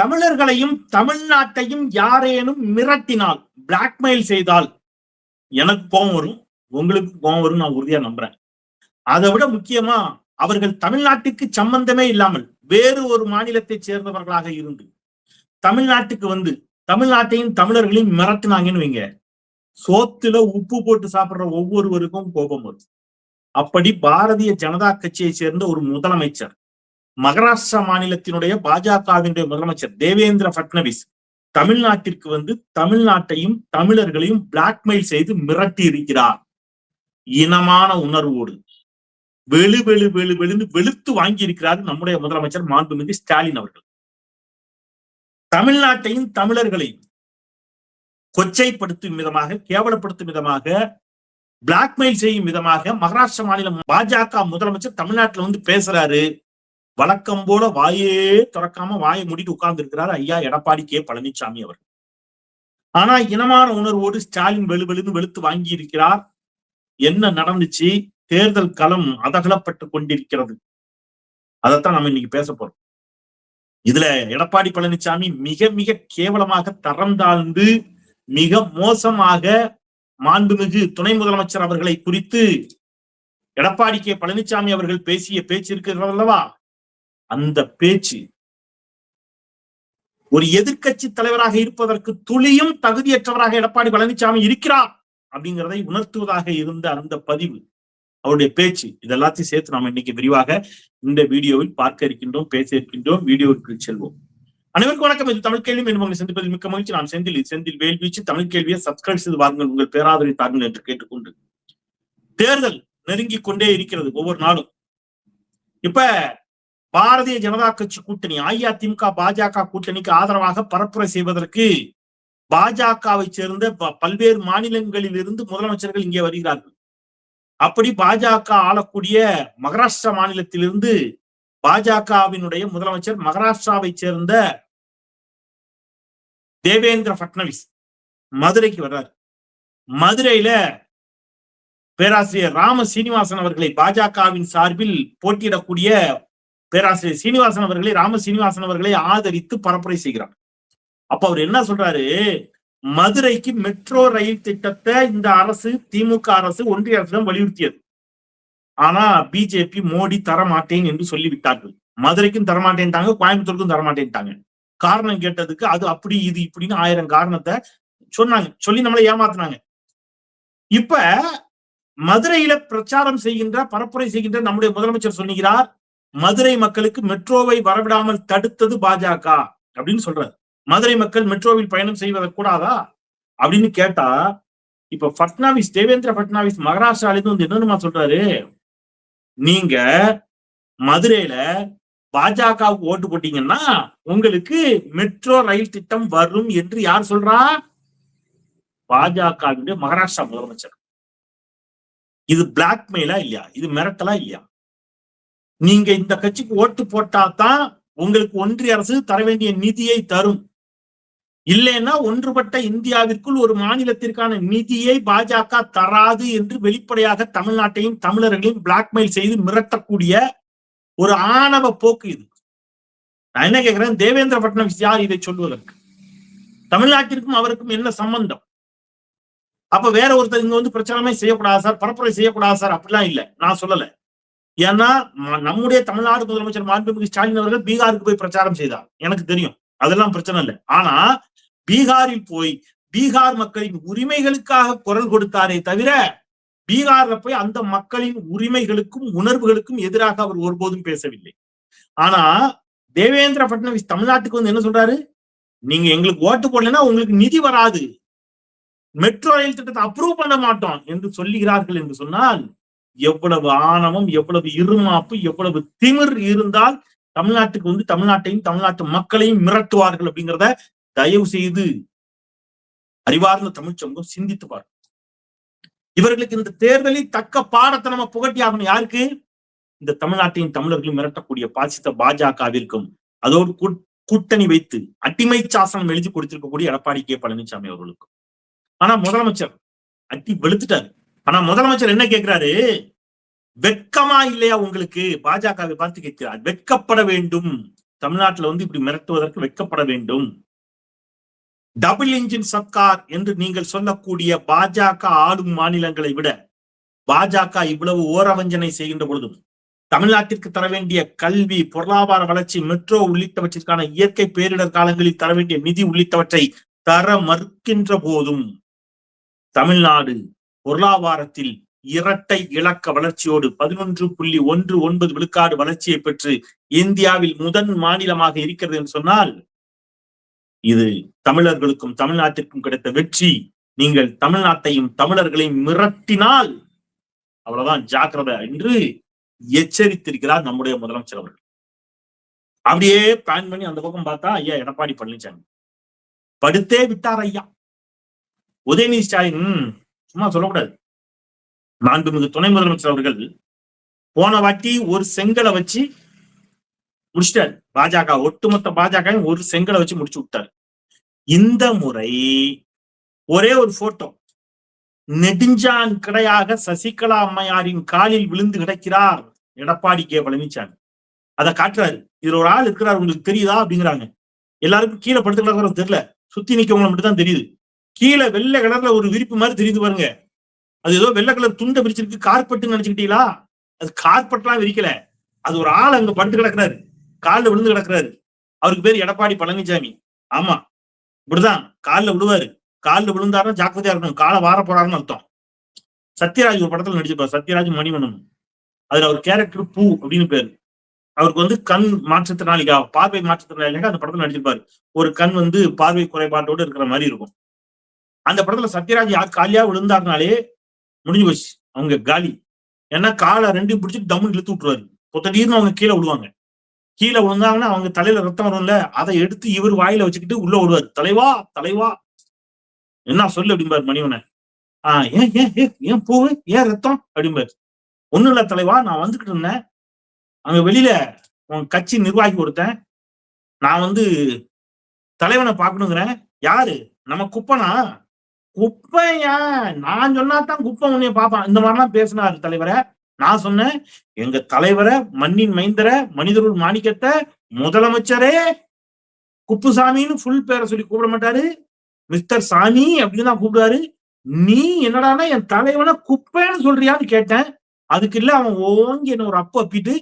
தமிழர்களையும் தமிழ்நாட்டையும் யாரேனும் மிரட்டினால், பிளாக்மெயில் செய்தால் எனக்கு கோபம் வரும், உங்களுக்கு கோபம் வரும், நான் உறுதியா நம்புறேன். அதை விட முக்கியமா அவர்கள் தமிழ்நாட்டுக்கு சம்பந்தமே இல்லாமல் வேறு ஒரு மாநிலத்தை சேர்ந்தவர்களாக இருந்து தமிழ்நாட்டுக்கு வந்து தமிழ்நாட்டையும் தமிழர்களையும் மிரட்டினாங்கன்னு வைங்க, சோத்துல உப்பு போட்டு சாப்பிடுற ஒவ்வொருவருக்கும் கோபம் வரும். அப்படி பாரதிய ஜனதா கட்சியை சேர்ந்த ஒரு முதலமைச்சர், மகாராஷ்டிரா மாநிலத்தினுடைய பாஜகவினுடைய முதலமைச்சர் தேவேந்திர பட்னவிஸ் தமிழ்நாட்டிற்கு வந்து தமிழ்நாட்டையும் தமிழர்களையும் பிளாக்மெயில் செய்து மிரட்டி இருக்கிறார். இனமான உணர்வோடு வெளுன்னு வெளுத்து வாங்கி இருக்கிறார் நம்முடைய முதலமைச்சர் மாண்புமிகு ஸ்டாலின் அவர்கள். தமிழ்நாட்டையும் தமிழர்களையும் கொச்சைப்படுத்தும் விதமாக, கேவலப்படுத்தும் விதமாக, பிளாக்மெயில் செய்யும் விதமாக மகாராஷ்டிரா மாநிலம் பாஜக முதலமைச்சர் தமிழ்நாட்டில் வந்து பேசுறாரு. வழக்கம் போல வாயே திறக்காம வாயை மூடிட்டு உட்கார்ந்து இருக்கிறார் ஐயா எடப்பாடி கே பழனிசாமி அவர். ஆனா இனமான உணர்வோடு ஸ்டாலின் வெளுன்னு வெளுத்து வாங்கி இருக்கிறார். என்ன நடந்துச்சு? தேர்தல் களம் அதகலப்பட்டு கொண்டிருக்கிறது. அதைத்தான் நம்ம இன்னைக்கு பேச போறோம். இதுல எடப்பாடி பழனிசாமி மிக மிக கேவலமாக தரம் தாழ்ந்து மிக மோசமாக மாண்புமிகு துணை முதலமைச்சர் அவர்களை குறித்து எடப்பாடி கே பழனிசாமி அவர்கள் பேசிய பேச்சு இருக்கிறது அல்லவா, அந்த பேச்சு ஒரு எதிர்கட்சி தலைவராக இருப்பதற்கு துளியும் தகுதியற்றவராக எடப்பாடி பழனிசாமி இருக்கிறார் அப்படிங்கிறதை உணர்த்துவதாக இருந்த அந்த பதிவு, அவருடைய பேச்சு, இதெல்லாத்தையும் சேர்த்து நாம் இன்னைக்கு விரிவாக இந்த வீடியோவில் பார்க்க இருக்கின்றோம், பேச இருக்கின்றோம். வீடியோவுக்கு செல்வோம். அனைவருக்கும் வணக்கம். இது தமிழ் கேள்வி என்று சந்திப்பதில் மிக்க மகிழ்ச்சி. நான் செந்தில் வேல்வீச்சு. தமிழ் கேள்வியை சப்ஸ்கிரைப் செய்து வாருங்கள், உங்கள் பேராதரவை தாருங்கள் என்று கேட்டுக்கொண்டு, தேர்தல் நெருங்கிக் கொண்டே இருக்கிறது ஒவ்வொரு நாளும். இப்ப பாரதிய ஜனதா கட்சி கூட்டணி, அஇஅதிமுக பாஜக கூட்டணிக்கு ஆதரவாக பரப்புரை செய்வதற்கு பாஜகவை சேர்ந்த பல்வேறு மாநிலங்களில் இருந்து முதலமைச்சர்கள் இங்கே வருகிறார்கள். அப்படி பாஜக ஆளக்கூடிய மகாராஷ்டிரா மாநிலத்திலிருந்து பாஜகவினுடைய முதலமைச்சர் மகாராஷ்டிராவை சேர்ந்த தேவேந்திர பட்னவிஸ் மதுரைக்கு வர்றார். மதுரையில பேராசிரியர் ராம சீனிவாசன் அவர்களை, பாஜகவின் சார்பில் போட்டியிடக்கூடிய பேராசிரியர் சீனிவாசன் அவர்களை, ராம சீனிவாசன் அவர்களை ஆதரித்து பரப்புரை செய்கிறார். அப்ப அவர் என்ன சொல்றாரு? மதுரைக்கு மெட்ரோ ரயில் திட்டத்தை இந்த அரசு, திமுக அரசு, ஒன்றிய அரசு வலியுறுத்தியது. ஆனா பிஜேபி, மோடி தரமாட்டேன் என்று சொல்லிவிட்டார்கள். மதுரைக்கும் தரமாட்டேன்ட்டாங்க, கோயம்புத்தூருக்கும் தரமாட்டேன்ட்டாங்க. காரணம் கேட்டதுக்கு அது அப்படி இது இப்படின்னு 1000 காரணத்தை சொன்னாங்க, சொல்லி நம்மளை ஏமாத்தினாங்க. இப்ப மதுரையில பிரச்சாரம் செய்கின்ற, பரப்புரை செய்கின்ற நம்முடைய முதலமைச்சர் சொல்லுகிறார், மதுரை மக்களுக்கு மெட்ரோவை வரவிடாமல் தடுத்தது பாஜக அப்படின்னு சொல்றாரு. மதுரை மக்கள் மெட்ரோவில் பயணம் செய்வதை கூடாதா அப்படின்னு கேட்டா, இப்ப பட்னாவிஸ், தேவேந்திர பட்னாவிஸ் மகாராஷ்டிரால வந்து என்னன்னு சொல்றாரு, நீங்க மதுரையில பாஜகவுக்கு ஓட்டு போட்டீங்கன்னா உங்களுக்கு மெட்ரோ ரயில் திட்டம் வரும் என்று யார் சொல்றா? பாஜகவுடைய மகாராஷ்டிரா முதலமைச்சர். இது பிளாக்மெயிலா இல்லையா? இது மிரட்டலா இல்லையா? நீங்க இந்த கட்சிக்கு ஓட்டு போட்டாதான் உங்களுக்கு ஒன்றிய அரசு தர வேண்டிய நிதியை தரும், இல்லைன்னா ஒன்றுபட்ட இந்தியாவிற்குள் ஒரு மாநிலத்திற்கான நிதியை பாஜக தராது என்று வெளிப்படையாக தமிழ்நாட்டையும் தமிழர்களையும் பிளாக்மெயில் செய்து மிரட்டக்கூடிய ஒரு ஆணவ போக்கு இது. நான் என்ன கேட்கிறேன், தேவேந்திர பட்னவிஸ் யார் இதை சொல்வதற்கு? தமிழ்நாட்டிற்கும் அவருக்கும் என்ன சம்பந்தம்? அப்ப வேற ஒருத்தர் இங்க வந்து பிரச்சாரமே செய்யக்கூடாது சார், பரப்புரை செய்யக்கூடாது சார் அப்படிலாம் இல்லை, நான் சொல்லல. ஏன்னா நம்முடைய தமிழ்நாடு முதலமைச்சர் மாண்புமிகு ஸ்டாலின் அவர்கள் பீகாருக்கு போய் பிரச்சாரம் செய்தார், எனக்கு தெரியும், அதெல்லாம் பிரச்சனை இல்லை. ஆனா பீகாரில் போய் பீகார் மக்களின் உரிமைகளுக்காக குரல் கொடுத்தாரே தவிர, பீகார்ல போய் அந்த மக்களின் உரிமைகளுக்கும் உணர்வுகளுக்கும் எதிராக அவர் ஒருபோதும் பேசவில்லை. ஆனா தேவேந்திர பட்னவிஸ் தமிழ்நாட்டுக்கு வந்து என்ன சொல்றாரு, நீங்க எங்களுக்கு ஓட்டு போடலைன்னா உங்களுக்கு நிதி வராது, மெட்ரோ ரயில் திட்டத்தை அப்ரூவ் பண்ண மாட்டோம் என்று சொல்லுகிறார்கள் என்று சொன்னால், எவ்வளவு ஆணவம், எவ்வளவு இருமாப்பு, எவ்வளவு திமிர் இருந்தால் தமிழ்நாட்டுக்கு வந்து தமிழ்நாட்டையும் தமிழ்நாட்டு மக்களையும் மிரட்டுவார்கள் அப்படிங்கிறத தயவு செய்து அறிவார்ந்த தமிழ் சமூகம் சிந்தித்து பாருங்க. இவர்களுக்கு இந்த தேர்தலில் தக்க பாடத்தை நம்ம புகட்டி ஆகணும். யாருக்கு? இந்த தமிழ்நாட்டையும் தமிழர்களும் மிரட்டக்கூடிய பாசித்த பாஜகவிற்கும், அதோடு கூட்டணி வைத்து அடிமை சாசனம் எழுதி கொடுத்திருக்கக்கூடிய எடப்பாடி கே பழனிசாமி அவர்களுக்கும். ஆனா முதலமைச்சர் அட்டி வெளுத்துட்டாரு. ஆனா முதலமைச்சர் என்ன கேட்கிறாரு, வெட்கமா இல்லையா உங்களுக்கு? பாஜகவை பார்த்து கேட்கிறார், வெட்கப்பட வேண்டும் தமிழ்நாட்டுல இப்படி மிரட்டுவதற்கு வெட்கப்பட வேண்டும். டபுள் இன்ஜின் சர்க்கார் என்று நீங்கள் சொல்லக்கூடிய பாஜக ஆளும் மாநிலங்களை விட பாஜக இவ்வளவு ஓரவஞ்சனை செய்கின்ற பொழுதும் தமிழ்நாட்டிற்கு தர வேண்டிய கல்வி, பொருளாதார வளர்ச்சி, மெட்ரோ உள்ளிட்டவற்றிற்கான இயற்கை பேரிடர் காலங்களில் தர வேண்டிய நிதி உள்ளிட்டவற்றை தர மறுக்கின்ற போதும் தமிழ்நாடு பொருளாதாரத்தில் இரட்டை இலக்க வளர்ச்சியோடு 11.19 விழுக்காடு வளர்ச்சியை பெற்று இந்தியாவில் முதல் மாநிலமாக இருக்கிறது என்று சொன்னால் இது தமிழர்களுக்கும் தமிழ்நாட்டிற்கும் கிடைத்த வெற்றி. நீங்கள் தமிழ்நாட்டையும் தமிழர்களையும் மிரட்டினால் அவ்வளவுதான் ஜாக்கிரதை என்று எச்சரித்திருக்கிறார் நம்முடைய முதலமைச்சர் அவர்கள். அப்படியே பிளான் பண்ணி அந்த பக்கம் பார்த்தா ஐயா எடப்பாடி பழனிசாமி படுத்தே விட்டார். ஐயா உதயநிதி ஸ்டாலின் சும்மா சொல்லக்கூடாது. மாண்புமிகு துணை முதலமைச்சர் அவர்கள் போன வாட்டி ஒரு செங்கலை வச்சு முடிச்சிட்டாரு. பாஜக ஒட்டுமொத்த பாஜக ஒரு செங்கலை வச்சு முடிச்சு விட்டாரு. இந்த முறை ஒரே ஒரு போட்டோ, நெடுஞ்சான் கிடையாக சசிகலா அம்மையாரின் காலில் விழுந்து கிடக்கிறார் எடப்பாடி கே பழனிசாமி. அதை காட்டுறாரு. இதுல ஒரு ஆள் இருக்கிறார், உங்களுக்கு தெரியுதா அப்படிங்கிறாங்க. எல்லாருக்கும் கீழே படுத்து கிடக்கிறது தெரியல, சுத்தி நிக்கவங்களை மட்டும் தான் தெரியுது. கீழே வெள்ளை கலர்ல ஒரு விரிப்பு மாதிரி தெரியுது பாருங்க. அது ஏதோ வெள்ளை கலர் துண்டை விரிச்சிருக்கு, கார்பெட்டுன்னு நினைச்சுக்கிட்டீங்களா? அது கார்பெட்லாம் விரிக்கல. அது ஒரு ஆள் அங்க படுத்து கிடக்குறாரு, காலில் விழுந்து கிடக்குறாரு. அவருக்கு பேர் எடப்பாடி பழனிசாமி. ஆமா, இப்படிதான் காலில் விழுவாரு. காலில் விழுந்தாருன்னா ஜாக்கிரதையா இருக்கணும், காலை வார போறாருன்னு அர்த்தம். சத்யராஜ் ஒரு படத்துல நடிச்சிருப்பாரு, சத்யராஜ் மணிவண்ணன். அதுல அவர் கேரக்டர் பூ அப்படின்னு பேரு. அவருக்கு கண் மாற்றுத்திறனாளிகா, பார்வை மாற்றுத்திறனாளிகா அந்த படத்துல நடிச்சிருப்பாரு. ஒரு கண் பார்வை குறைபாட்டோடு இருக்கிற மாதிரி இருக்கும். அந்த படத்துல சத்யராஜ் யார் காலியா விழுந்தாருனாலே முடிஞ்சு போச்சு, அவங்க காலி. ஏன்னா காலை ரெண்டையும் பிடிச்சிட்டு தம்முன்னு இழுத்து விட்டுருவாரு. பொத்தடீர்னு அவங்க கீழே விழுவாங்க. கீழே விழுந்தாங்கன்னா அவங்க தலையில ரத்தம் வரும்ல, அதை எடுத்து இவர் வாயில வச்சுக்கிட்டு உள்ள விடுவாரு. தலைவா தலைவா என்ன சொல்லு அப்படிம்பாரு மணிவனை. ஏன் ஏன் ஏன் பூவு, ஏன் ரத்தம் அப்படிம்பாரு. ஒண்ணும் இல்ல தலைவா, நான் வந்துகிட்டு இருந்தேன், அங்க வெளியில உன் கட்சி நிர்வாகி ஒருத்தன், நான் தலைவனை பாக்கணுங்கிறேன். யாரு? நம்ம குப்பனா? குப்பையா? நான் சொன்னாதான் குப்பை உன்னைய பாப்பான். இந்த மாதிரிலாம் பேசினாரு தலைவரை. நான் சொன்னேன், எங்க தலைவரை, மண்ணின் மைந்தர, மனிதருள் மாணிக்கத்தை, முதலமைச்சரே குப்புசாமின்னு ஃபுல் பேரை சொல்லி கூப்பிட மாட்டாரு, மிஸ்டர் சாமி அப்படின்னு தான் கூப்பிடுவாரு. நீ என்னடானா என் தலைவனை குப்பைன்னு சொல்றியான்னு கேட்டேன். அதுக்கு இல்ல, அவன் ஓங்கி என்ன ஒரு அப்பு அப்பிட்டு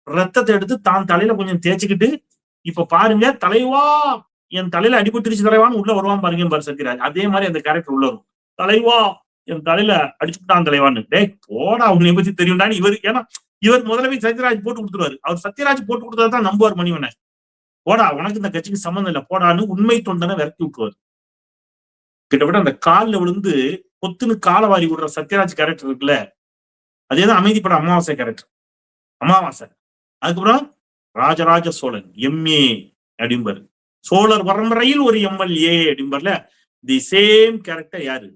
ரத்தத்தை எடுத்து தான் தலையில கொஞ்சம் தேய்ச்சிக்கிட்டு, இப்ப பாருங்க தலைவா, என் தலையில அடிபட்டுருச்சு தலைவான்னு உள்ள வருவான் பாருங்க பாரு சத்யராஜ். அதே மாதிரி அந்த கேரக்டர் உள்ள வரும். தலைவா என் தலையில அடிச்சுட்டான் தலைவான்னு. டேய் போடா, உன்னை பத்தி தெரியும்டான்னு இவர். ஏன்னா இவர் முதல்ல சத்யராஜ் போட்டு கொடுத்துருவாரு. அவர் சத்யராஜ் போட்டு கொடுத்ததான் நம்புவார் மணிவனை. போடா, உனக்கு இந்த கட்சிக்கு சம்பந்தம் இல்லை போடான்னு உண்மை தொண்டனை விரட்டி விட்டுருவாரு. கிட்டத்தட்ட அந்த காலில் விழுந்து பொத்துன்னு காலை வாரி விடுற சத்யராஜ் கேரக்டர் இருக்குல்ல, அதேதான் அமைதிப்பட அமாவாசை கேரக்டர். அமாவாசை அதுக்கப்புறம் ராஜராஜ சோழன் எம்ஏ அப்படிம்பாரு. சோழர் பரம்பரையில் ஒரு எம்எல்ஏ அப்படிம்பார்ல, தி சேம் கேரக்டர் யாரு?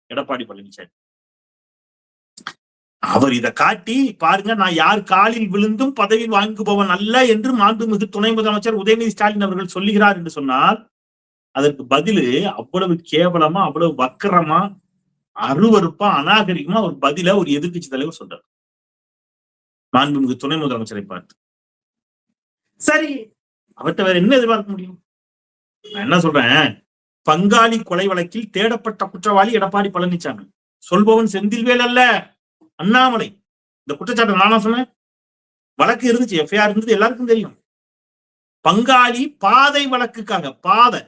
எடப்பாடி பழனிசாமி. அவர் இதை காட்டி பாருங்க, நான் யார் காலில் விழுந்தும் பதவியில் வாங்குபவன் அல்ல என்று மாண்புமிகு துணை முதலமைச்சர் உதயநிதி ஸ்டாலின் அவர்கள் சொல்லுகிறார் என்று சொன்னால், அதற்கு பதிலு அவ்வளவு கேவலமா, அவ்வளவு வக்கரமா, அருவருப்பா, அநாகரிகமா ஒரு பதில ஒரு எதிர்கட்சி தலைவர் சொல்றார் மாண்புமிகு துணை முதலமைச்சரை பார்த்து. சரி, அவர்கிட்ட வேற என்ன எதிர்பார்க்க முடியும்? நான் என்ன சொல்றேன், பங்காளி கொலை வழக்கில் தேடப்பட்ட குற்றவாளி எடப்பாடி பழனிசாமி, சொல்பவன் செந்தில்வேல் அல்ல, அண்ணாமலை. இந்த குற்றச்சாட்டை நானா சொன்னேன்? வழக்கு இருந்துச்சு, எஃப்ஐஆர் இருந்தது, எல்லாருக்கும் தெரியும். பங்காளி பாதை வழக்குக்காக, பாதை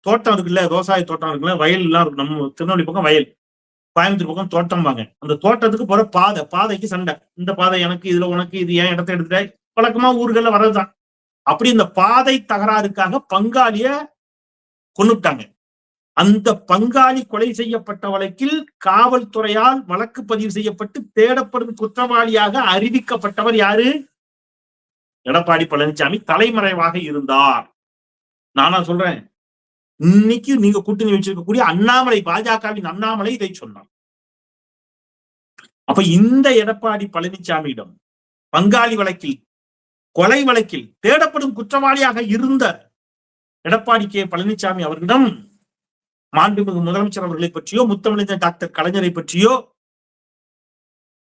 தோட்டம் இருக்குல்ல, விவசாய தோட்டம் இருக்குல்ல, வயல் எல்லாம் இருக்கு. நம்ம திருநெல்வேலி பக்கம் வயல், கோயம்புத்தூர் பக்கம் தோட்டம் வாங்க. அந்த தோட்டத்துக்கு போற பாதை, பாதைக்கு சண்டை. இந்த பாதை எனக்கு, இதுல உனக்கு, இது ஏன் இடத்த எடுத்துட்ட, வழக்கமா ஊர்கள்ல வர்றதுதான். அப்படி இந்த பாதை தகராறுக்காக பங்காளிய கொன்னுட்டாங்க. அந்த பங்காளி கொலை செய்யப்பட்ட வழக்கில் காவல்துறையால் வழக்கு பதிவு செய்யப்பட்டு தேடப்படும் குற்றவாளியாக அறிவிக்கப்பட்டவர் யாரு? எடப்பாடி பழனிசாமி தலைமறைவாக இருந்தார். நானா சொல்றேன், இன்னைக்கு நீங்க கூட்டணி வச்சிருக்கக்கூடிய அண்ணாமலை, பாஜகவின் அண்ணாமலை இதை சொன்னார். அப்ப இந்த எடப்பாடி பழனிசாமியிடம் பங்காளி வழக்கில், கொலை வழக்கில் தேடப்படும் குற்றவாளியாக இருந்த எடப்பாடி கே பழனிசாமி அவர்களிடம் மாண்புமிகு முதலமைச்சர் அவர்களை பற்றியோ, முத்தமிழர் டாக்டர் கலைஞரை பற்றியோ,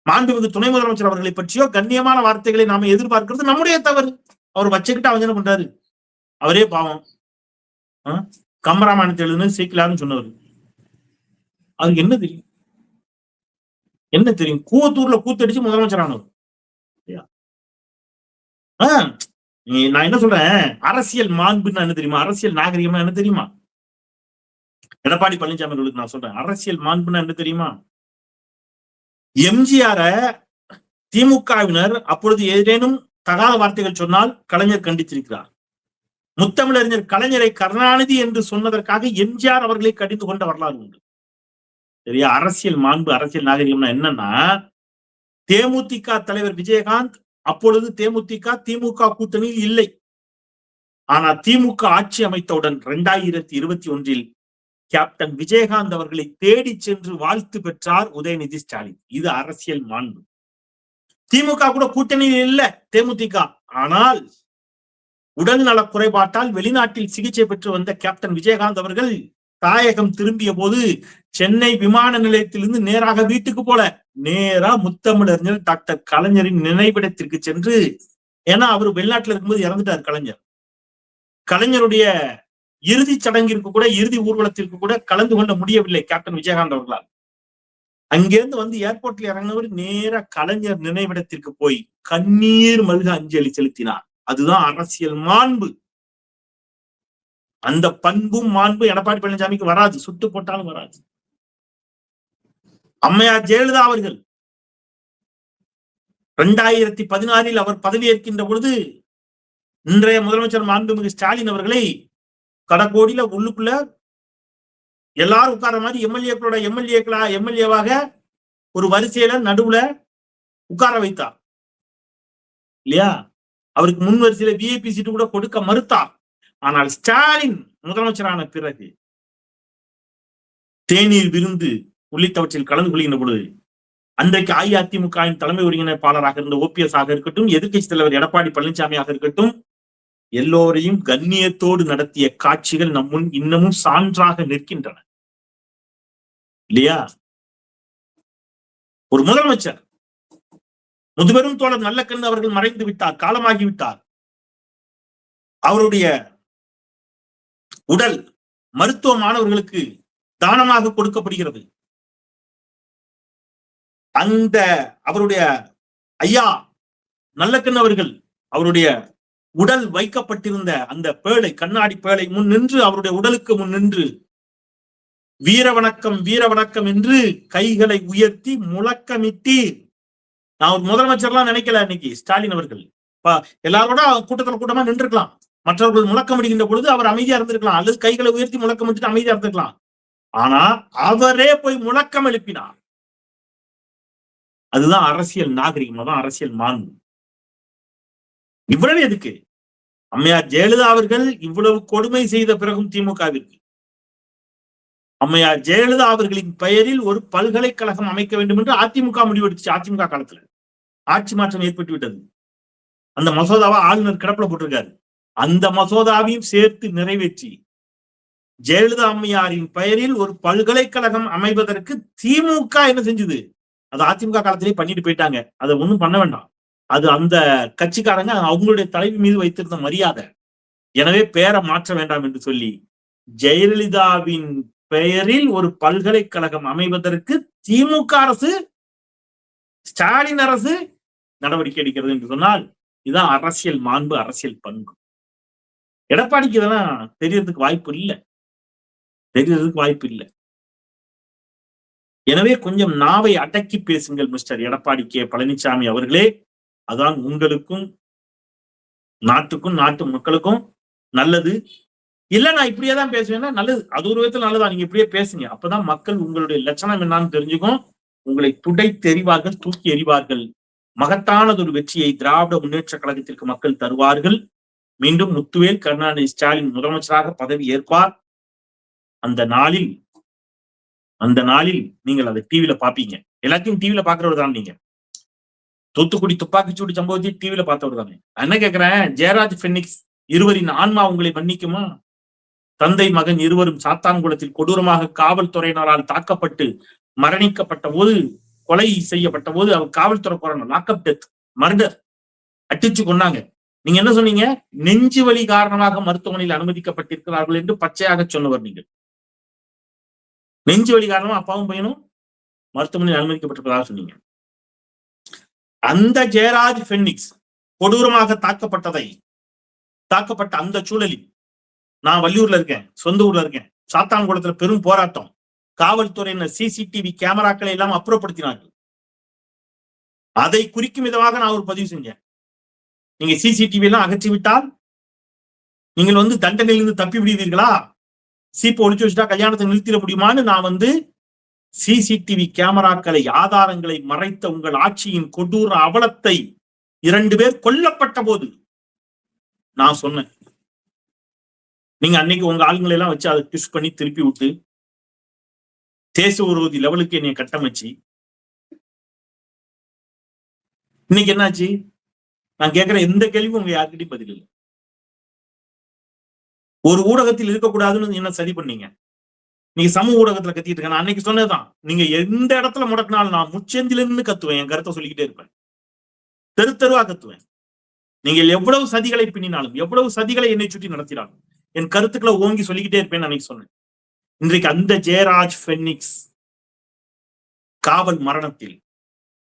மாண்புமிகு துணை முதலமைச்சர் அவர்களை பற்றியோ கண்ணியமான வார்த்தைகளை நாம எதிர்பார்க்கிறது நம்முடைய தவறு. அவர் வச்சுக்கிட்டு அவங்க என்ன பண்றாரு, அவரே பாவம் கம்பராமாயணத்தை எழுதுன்னு சீக்கிலான்னு சொன்னவர். அதுக்கு என்ன தெரியும்? என்ன தெரியும்? கூவத்தூர்ல கூத்தடிச்சு முதலமைச்சர் ஆனவர். நான் என்ன சொல்றேன், அரசியல் மாண்புன்னு என்ன தெரியுமா? அரசியல் நாகரிகமா என்ன தெரியுமா? எடப்பாடி பழனிசாமி அவர்களுக்கு நான் சொல்றேன், அரசியல் மாண்புன்னா என்ன தெரியுமா? எம்ஜிஆர திமுகவினர் அப்பொழுது ஏதேனும் தகாத வார்த்தைகள் சொன்னால் கலைஞர் கண்டித்திருக்கிறார். முத்தமிழறிஞர் கலைஞரை கருணாநிதி என்று சொன்னதற்காக எம்ஜிஆர் அவர்களை கடிந்து கொண்ட வரலாறு உண்டு. சரியா? அரசியல் மாண்பு, அரசியல் நாகரிகம்னா என்னன்னா, தேமுதிக தலைவர் விஜயகாந்த் அப்பொழுது தேமுதிக திமுக கூட்டணியில் இல்லை. ஆனா திமுக ஆட்சி அமைத்தவுடன் 2021 கேப்டன் விஜயகாந்த் அவர்களை தேடி சென்று வாழ்த்து பெற்றார் உதயநிதி ஸ்டாலின். இது அரசியல் மாண்பு. திமுக கூட கூட்டணியில் இல்ல தேமுதிக. ஆனால் உடல் நல குறைபாட்டால் வெளிநாட்டில் சிகிச்சை பெற்று வந்த கேப்டன் விஜயகாந்த் அவர்கள் தாயகம் திரும்பிய போது சென்னை விமான நிலையத்திலிருந்து நேராக வீட்டுக்கு போல நேரா முத்தமிழறிஞர் டாக்டர் கலைஞரின் நினைவிடத்திற்கு சென்று, ஏன்னா அவர் வெளிநாட்டுல இருக்கும்போது இறந்துட்டார் கலைஞர். கலைஞருடைய இறுதி சடங்கிற்கு கூட, இறுதி ஊர்வலத்திற்கு கூட கலந்து கொள்ள முடியவில்லை கேப்டன் விஜயகாந்த் அவர்களால். அங்கிருந்து வந்து ஏர்போர்ட்ல இறங்கினவர் நேர கலைஞர் நினைவிடத்திற்கு போய் கண்ணீர் மல்க அஞ்சலி செலுத்தினார். அதுதான் அரசியல் மாண்பு. அந்த பண்பும் மாண்பு எடப்பாடி பழனிசாமிக்கு வராது, சுட்டு போட்டாலும் வராது. அம்மையார் ஜெயலலிதா அவர்கள் 2016 அவர் பதவியேற்கின்ற பொழுது இன்றைய முதலமைச்சர் மாண்புமிகு ஸ்டாலின் அவர்களை கடக்கோடியில உள்ளுக்குள்ள எல்லாரும் உட்கார்ற மாதிரி எம்எல்ஏவாக ஒரு வரிசையில நடுவுல உட்கார வைத்தார் இல்லையா? அவருக்கு முன் வரிசையில விஐபி சீட்டு கூட கொடுக்க மறுத்தார். ஆனால் ஸ்டாலின் முதலமைச்சரான பிறகு தேநீர் விருந்து உள்ளிட்டவற்றில் கலந்து கொள்கின்ற பொழுது அன்றைக்கு அஇஅதிமுகவின் தலைமை ஒருங்கிணைப்பாளராக இருந்த ஓபிஎஸ் ஆக இருக்கட்டும், எதிர்கட்சி தலைவர் எடப்பாடி பழனிசாமியாக இருக்கட்டும், எல்லோரையும் கண்ணியத்தோடு நடத்திய காட்சிகள் நம் முன் இன்னமும் சான்றாக நிற்கின்றன இல்லையா? ஒரு முதலமைச்சர் முதுபெரும் தோழர் நல்லக்கண்ணு அவர்கள் மறைந்து விட்டார், காலமாகிவிட்டார். அவருடைய உடல் மருத்துவ மாணவர்களுக்கு தானமாக கொடுக்கப்படுகிறது. அந்த அவருடைய ஐயா நல்லக்கண்ணு அவர்கள் அவருடைய உடல் வைக்கப்பட்டிருந்த அந்த பேழை, கண்ணாடி பேழை முன் நின்று, அவருடைய உடலுக்கு முன் நின்று வீர வணக்கம் வீர வணக்கம் என்று கைகளை உயர்த்தி முழக்கமிட்டு, நான் ஒரு முதலமைச்சர்லாம் நினைக்கல இன்னைக்கு ஸ்டாலின் அவர்கள். எல்லாரோட கூட்டமா நின்றுக்கலாம். மற்றவர்கள் முழக்கமிடுகின்ற பொழுது அவர் அமைதியா இருந்திருக்கலாம், அல்லது கைகளை உயர்த்தி முழக்கமிட்டு அமைதியா இருந்திருக்கலாம். ஆனா அவரே போய் முழக்கம் எழுப்பினார். அதுதான் அரசியல் நாகரிகம், அதான் அரசியல் மாண்பு. இவ்வளவு எதுக்கு? அம்மையார் ஜெயலலிதா அவர்கள் இவ்வளவு கொடுமை செய்த பிறகும் திமுகவிற்கு அம்மையார் ஜெயலலிதா அவர்களின் பெயரில் ஒரு பல்கலைக்கழகம் அமைக்க வேண்டும் என்று அதிமுக முடிவெடுத்துச்சு. அதிமுக காலத்துல ஆட்சி மாற்றம் ஏற்பட்டு விட்டது. அந்த மசோதாவை ஆளுநர் கிடப்புல போட்டிருக்காரு. அந்த மசோதாவையும் சேர்த்து நிறைவேற்றி ஜெயலலிதா அம்மையாரின் பெயரில் ஒரு பல்கலைக்கழகம் அமைவதற்கு திமுக என்ன செஞ்சது? அது அதிமுக காலத்திலேயே பண்ணிட்டு போயிட்டாங்க. அதை ஒண்ணும் பண்ண வேண்டாம். அது அந்த கட்சிக்காரங்க அவங்களுடைய தலைவி மீது வைத்திருந்த மரியாதை. எனவே பெயரை மாற்ற வேண்டாம் என்று சொல்லி ஜெயலலிதாவின் பெயரில் ஒரு பல்கலைக்கழகம் அமைவதற்கு திமுக அரசு, ஸ்டாலின் அரசு நடவடிக்கை எடுக்கிறது என்று சொன்னால் இதுதான் அரசியல் மாண்பு, அரசியல் பண்பு. எடப்பாடிக்கு இதெல்லாம் தெரியறதுக்கு வாய்ப்பு இல்லை, எனவே கொஞ்சம் நாவை அடக்கி பேசுங்கள் மிஸ்டர் எடப்பாடி கே பழனிசாமி அவர்களே. அதான் உங்களுக்கும் நாட்டுக்கும் நாட்டு மக்களுக்கும் நல்லது. இல்ல நான் இப்படியே தான் பேசுவேன்னா நல்லது, அது ஒரு விதத்துல நல்லதா. நீங்க இப்படியே பேசுங்க, அப்பதான் மக்கள் உங்களுடைய லட்சணம் என்னன்னு தெரிஞ்சுக்கும், உங்களை துடைத்தெறிவார்கள், தூக்கி எறிவார்கள். மகத்தானதொரு வெற்றியை திராவிட முன்னேற்ற கழகத்திற்கு மக்கள் தருவார்கள். மீண்டும் முத்துவேல் கருணாநிதி ஸ்டாலின் முதலமைச்சராக பதவி ஏற்பார். அந்த நாளில் நீங்கள் அதை டிவியில பாப்பீங்க. எல்லாத்தையும் டிவியில பாக்குறவர் தான் நீங்க. தூத்துக்குடி துப்பாக்கிச்சூடு சம்பவத்தை டிவியில பார்த்தவர் தானே. என்ன கேட்கிறேன், ஜெயராஜ் பென்னிக்ஸ் இருவரின் ஆன்மா உங்களை மன்னிக்குமா? தந்தை மகன் இருவரும் சாத்தான்குளத்தில் கொடூரமாக காவல்துறையினரால் தாக்கப்பட்டு மரணிக்கப்பட்ட போது, கொலை செய்யப்பட்ட போது அவர் காவல்துறை லாக்அப் டெத், மர்டர், அடிச்சு கொண்டாங்க. நீங்க என்ன சொன்னீங்க? நெஞ்சு வலி காரணமாக மருத்துவமனையில் அனுமதிக்கப்பட்டிருக்கிறார்கள் என்று பச்சையாக சொன்னவர் நீங்கள். நெஞ்சு வலி காரணமா அப்பாவும் பையனும் மருத்துவமனையில் அனுமதிக்கப்பட்டிருப்பதாக சொன்னீங்க. அந்த ஜெயராஜ் பென்னிக்ஸ் கொடூரமாக தாக்கப்பட்ட அந்த சூழலில் நான் வள்ளியூர்ல இருக்கேன், சொந்த ஊர்ல இருக்கேன். சாத்தான்குளத்துல பெரும் போராட்டம். காவல்துறையினர் சிசிடிவி கேமராக்களை எல்லாம் அப்புறப்படுத்தினார்கள். அதை குறிக்கும் விதமாக நான் ஒரு பதிவு செஞ்சேன். நீங்க சிசிடிவி எல்லாம் அகற்றிவிட்டால் நீங்கள் தண்டனையிலிருந்து தப்பி விடுவீர்களா? சீப்பை ஒழிச்சு வச்சுட்டா கல்யாணத்தை நிறுத்திட முடியுமான்னு நான் சிசிடிவி கேமராக்களை, ஆதாரங்களை மறைத்த உங்கள் ஆட்சியின் கொடூர அவலத்தை 2 பேர் கொல்லப்பட்ட போது நான் சொன்னேன். நீங்க அன்னைக்கு உங்க ஆளுங்களை எல்லாம் வச்சு அதை ட்விஸ்ட் பண்ணி திருப்பி விட்டு தேச விரோதி லெவலுக்கு என்னைய கட்டமைச்சு இன்னைக்கு என்னாச்சு? நான் கேட்கிற எந்த கேள்வியும் உங்க யாருக்கிட்டையும் பதில் இல்லை. ஒரு ஊடகத்தில் இருக்கக்கூடாதுன்னு என்ன சரி பண்ணீங்க? நீங்க சமூக ஊடகத்துல கத்திட்டு இருக்க. நான் அன்னைக்கு சொன்னதுதான், நீங்க எந்த இடத்துல முடக்கினாலும் நான் முச்சேந்திலிருந்து கத்துவேன். என் கருத்தை சொல்லிக்கிட்டே இருப்பேன், தெருவா கத்துவேன். நீங்கள் எவ்வளவு சதிகளை பின்னினாலும், எவ்வளவு சதிகளை என்னை சுற்றி நடத்தினாலும் என் கருத்துக்களை ஓங்கி சொல்லிக்கிட்டே இருப்பேன். அன்னைக்கு சொன்னேன். இன்றைக்கு அந்த ஜெயராஜ் பென்னிக்ஸ் காவல் மரணத்தில்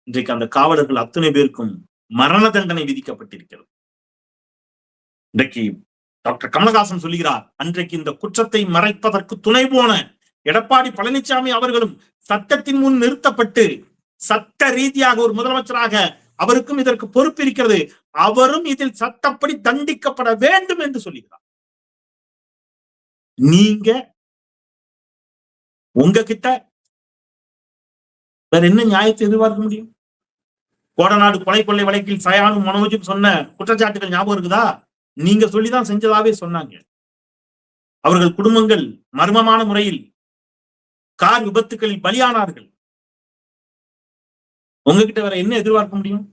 இன்றைக்கு அந்த காவலர்கள் அத்தனை பேருக்கும் மரண தண்டனை விதிக்கப்பட்டிருக்கிறது. இன்றைக்கு டாக்டர் கமலஹாசன் சொல்லுகிறார், அன்றைக்கு இந்த குற்றத்தை மறைப்பதற்கு துணை போன எடப்பாடி பழனிசாமி அவர்களும் சட்டத்தின் முன் நிறுத்தப்பட்டு சட்ட ரீதியாக ஒரு முதலமைச்சராக அவருக்கும் இதற்கு பொறுப்பு இருக்கிறது, அவரும் இதில் சட்டப்படி தண்டிக்கப்பட வேண்டும் என்று சொல்லுகிறார். நீங்க உங்ககிட்ட வேற என்ன நியாயத்தை எதிர்பார்க்க முடியும்? கோடநாடு கொலை கொள்ளை வழக்கில் சயானும் மனோஜும் சொன்ன குற்றச்சாட்டுகள் ஞாபகம் இருக்குதா? நீங்க சொல்லிதான் செஞ்சதாவே சொன்னாங்க. அவர்கள் குடும்பங்கள் மர்மமான முறையில் கார் விபத்துக்களில் பலியானார்கள். உங்ககிட்ட வேற என்ன எதிர்பார்க்க முடியும்?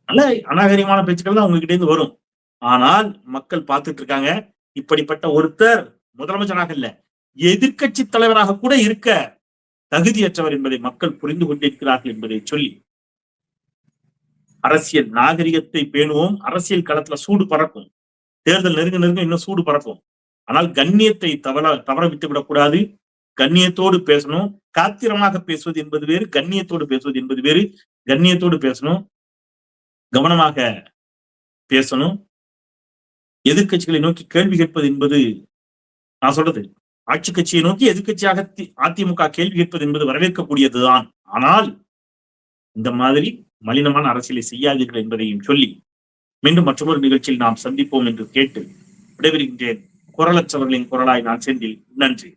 நல்ல அநாகரிகமான பேச்சுக்கள் தான் உங்ககிட்ட இருந்து வரும். ஆனால் மக்கள் பார்த்துட்டு இருக்காங்க. இப்படிப்பட்ட ஒருத்தர் முதலமைச்சராக இல்ல, எதிர்கட்சி தலைவராக கூட இருக்க தகுதியற்றவர் என்பதை மக்கள் புரிந்து கொண்டிருக்கிறார்கள் என்பதை சொல்லி அரசியல் நாகரிகத்தை பேணுவோம். அரசியல் களத்துல சூடு பறக்கும். தேர்தல் நெருங்க இன்னும் சூடு பறக்கும். ஆனால் கண்ணியத்தை தவற விட்டு விடக்கூடாது. கண்ணியத்தோடு பேசணும். காத்திரமாக பேசுவது என்பது வேறு, கண்ணியத்தோடு பேசுவது என்பது வேறு. கண்ணியத்தோடு பேசணும், கவனமாக பேசணும். எதிர்கட்சிகளை நோக்கி கேள்வி கேட்பது என்பது, நான் சொல்றது, ஆட்சி கட்சியை நோக்கி எதிர்கட்சியாக அதிமுக கேள்வி கேட்பது என்பது வரவேற்கக்கூடியதுதான். ஆனால் இந்த மாதிரி மலினமான அரசியலை செய்யாதீர்கள் என்பதையும் சொல்லி மீண்டும் மற்றொரு நிகழ்ச்சியில் நாம் சந்திப்போம் என்று கேட்டு விடைபெறுகின்றேன். குரலற்றவர்களின் குரலாய் நான் செந்தில். நன்றி.